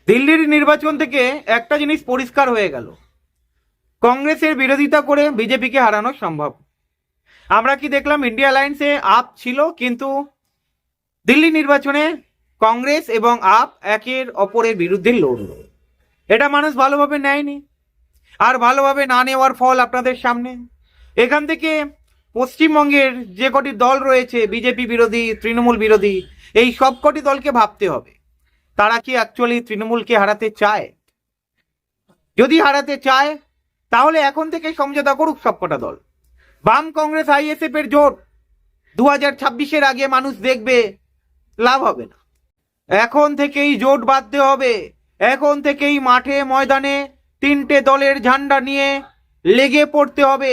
দিল্লির নির্বাচন থেকে একটা জিনিস পরিষ্কার হয়ে গেল, কংগ্রেসের বিরোধিতা করে বিজেপিকে হারানো সম্ভব। আমরা কি দেখলাম, ইন্ডিয়া অ্যালায়েন্সে আপ ছিল, কিন্তু দিল্লি নির্বাচনে কংগ্রেস এবং আপ একের অপরের বিরুদ্ধে লড়ল। এটা মানুষ ভালোভাবে নেয়নি, আর ভালোভাবে না নেওয়ার ফল আপনাদের সামনে। এখান থেকে পশ্চিমবঙ্গের যে কটি দল রয়েছে, বিজেপি বিরোধী, তৃণমূল বিরোধী, এই সব কটি দলকে ভাবতে হবে তারা কি অ্যাকচুয়ালি তৃণমূলকে হারাতে চায়। যদি হারাতে চায় তাহলে এখন থেকে সমঝোতা করুক সবকটা দল। বাম, কংগ্রেস, আইএসএফ এর জোট 2026-এর আগে মানুষ দেখবে, লাভ হবে না। এখন থেকেই জোট বাঁধতে হবে, এখন থেকেই মাঠে ময়দানে তিনটে দলের ঝান্ডা নিয়ে লেগে পড়তে হবে,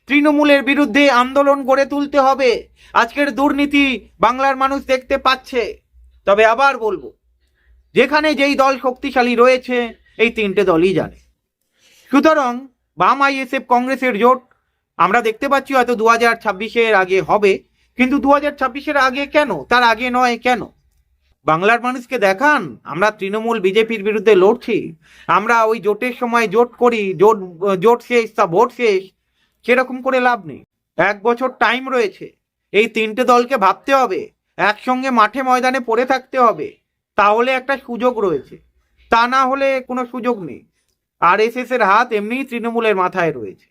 তৃণমূলের বিরুদ্ধে আন্দোলন গড়ে তুলতে হবে। আজকের দুর্নীতি বাংলার মানুষ দেখতে পাচ্ছে। তবে আবার বলবো, যেখানে যেই দল শক্তিশালী রয়েছে এই তিনটে দলই জানে। সুতরাং বাম, আইএসএফ, কংগ্রেসের জোট আমরা দেখতে পাচ্ছি হয়তো 2026-এর আগে হবে, কিন্তু 2026-এর আগে কেন, তার আগে নয় কেন? বাংলার মানুষকে দেখান আমরা তৃণমূল বিজেপির বিরুদ্ধে লড়ছি, আমরা ওই জোটের সময় জোট করি, জোট শেষ তা ভোট শেষ, সেরকম করে লাভ নেই। 1 বছর টাইম রয়েছে, এই তিনটে দলকে ভাবতে হবে, একসঙ্গে মাঠে ময়দানে পড়ে থাকতে হবে, তাহলে একটা সুযোগ রয়েছে। তা না হলে কোনো সুযোগ নেই। আরএসএস এর হাত এমনিই তৃণমূলের মাথায় রয়েছে।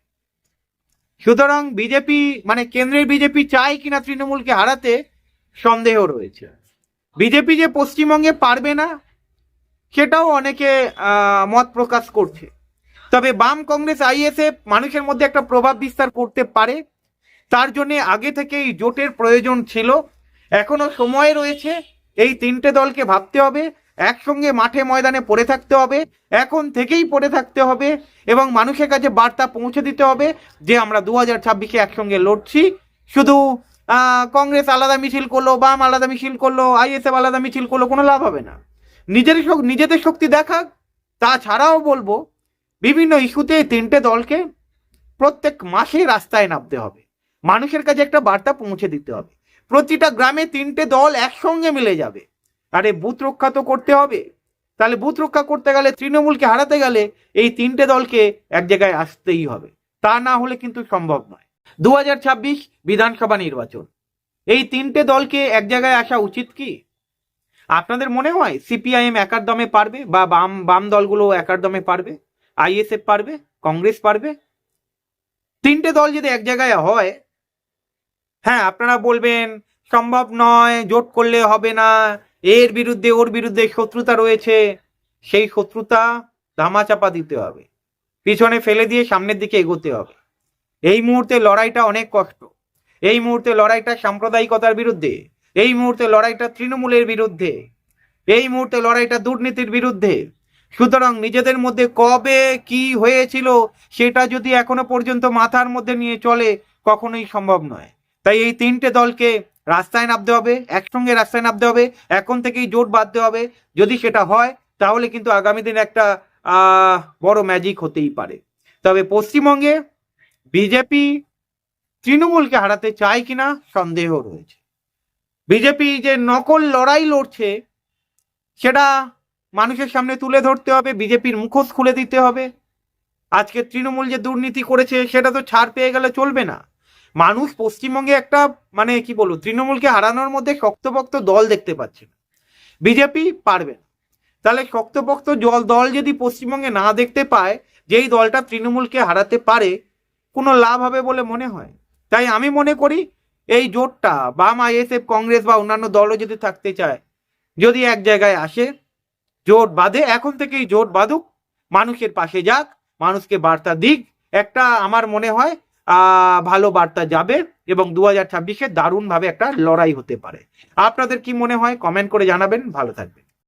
সুতরাং বিজেপি মানে কেন্দ্রের বিজেপি চায় কিনা তৃণমূলকে হারাতে সন্দেহ রয়েছে। বিজেপি যে পশ্চিমবঙ্গে পারবে না সেটাও অনেকে মত প্রকাশ করছে। তবে বাম, কংগ্রেস, আইএসএফ মানুষের মধ্যে একটা প্রভাব বিস্তার করতে পারে, তার জন্য আগে থেকেই জোটের প্রয়োজন ছিল। এখনো সময় রয়েছে, এই তিনটে দলকে ভাবতে হবে, একসঙ্গে মাঠে ময়দানে পড়ে থাকতে হবে, এখন থেকেই পড়ে থাকতে হবে, এবং মানুষের কাছে বার্তা পৌঁছে দিতে হবে যে আমরা 2026-এ একসঙ্গে লড়ছি। শুধু কংগ্রেস আলাদা মিছিল করলো, বাম আলাদা মিছিল করলো, আইএসএফ আলাদা মিছিল করলো, কোনো লাভ হবে না। নিজেদের শক্তি দেখাক। তাছাড়াও বলবো, বিভিন্ন ইস্যুতে তিনটে দলকে প্রত্যেক মাসে রাস্তায় নামতে হবে, মানুষের কাছে একটা বার্তা পৌঁছে দিতে হবে। প্রতিটা গ্রামে তিনটে দল একসঙ্গে মিলে যাবে। আরে বুথ রক্ষা তো করতে হবে, তাহলে বুথ রক্ষা করতে গেলে, তৃণমূলকে হারাতে গেলে এই তিনটে দলকে এক জায়গায় আসতেই হবে, তা না হলে কিন্তু সম্ভব নয়। 2026 বিধানসভা নির্বাচন, এই তিনটে দলকে এক জায়গায় আসা উচিত কি? আপনাদের মনে হয় সিপিআইএম একার দমে পারবে, বা বাম দলগুলো একার দমে পারবে? আইএসএফ পারবে? কংগ্রেস পারবে? তিনটে দল যদি এক জায়গায় হয়, হ্যাঁ আপনারা বলবেন সম্ভব নয়, জোট করলে হবে না, এর বিরুদ্ধে ওর বিরুদ্ধে শত্রুতা রয়েছে। সেই শত্রুতা ধামাচাপা দিতে হবে, পিছনে ফেলে দিয়ে সামনের দিকে এগোতে হবে। এই মুহূর্তে লড়াইটা অনেক কষ্ট, এই মুহূর্তে লড়াইটা সাম্প্রদায়িকতার বিরুদ্ধে, এই মুহূর্তে লড়াইটা তৃণমূলের বিরুদ্ধে, এই মুহূর্তে লড়াইটা দুর্নীতির বিরুদ্ধে। সুতরাং নিজেদের মধ্যে কবে কি হয়েছিল সেটা যদি এখনো পর্যন্ত মাথার মধ্যে নিয়ে চলে, কখনোই সম্ভব নয়। তাই এই তিনটে দলকে রাস্তায় নামতে হবে, একসঙ্গে রাস্তায় নামতে হবে, এখন থেকেই জোট বাঁধতে হবে। যদি সেটা হয় তাহলে কিন্তু আগামী দিন একটা বড় ম্যাজিক হতেই পারে। তবে পশ্চিমবঙ্গে বিজেপি তৃণমূলকে হারাতে চায় কিনা সন্দেহ রয়েছে। বিজেপি যে নকল লড়াই লড়ছে সেটা মানুষের সামনে তুলে ধরতে হবে, বিজেপির মুখোশ খুলে দিতে হবে। আজকে তৃণমূল যে দুর্নীতি করেছে সেটা তো ছাড় পেয়ে গেলে চলবে না। মানুষ পশ্চিমবঙ্গে একটা মানে কি বলবো, তৃণমূলকে হারানোর মধ্যে শক্তপোক্ত দল দেখতে পাচ্ছে না। বিজেপি পারবে না, তাহলে শক্তপোক্ত দল যদি পশ্চিমবঙ্গে না দেখতে পায় যেই দলটা তৃণমূলকে হারাতে পারে, কোনো লাভ হবে বলে মনে হয়? তাই আমি মনে করি এই জোটটা বাম, আইএসএফ, কংগ্রেস বা অন্যান্য দলও যদি থাকতে চায়, যদি এক জায়গায় আসে, জোট বাঁধে, এখন থেকেই জোট বাঁধুক, মানুষের পাশে যাক, মানুষকে বার্তা দিক, একটা আমার মনে হয় ভালো বার্তা যাবে, এবং 2026-এ দারুণভাবে একটা লড়াই হতে পারে। আপনাদের কি মনে হয় কমেন্ট করে জানাবেন। ভালো থাকবেন।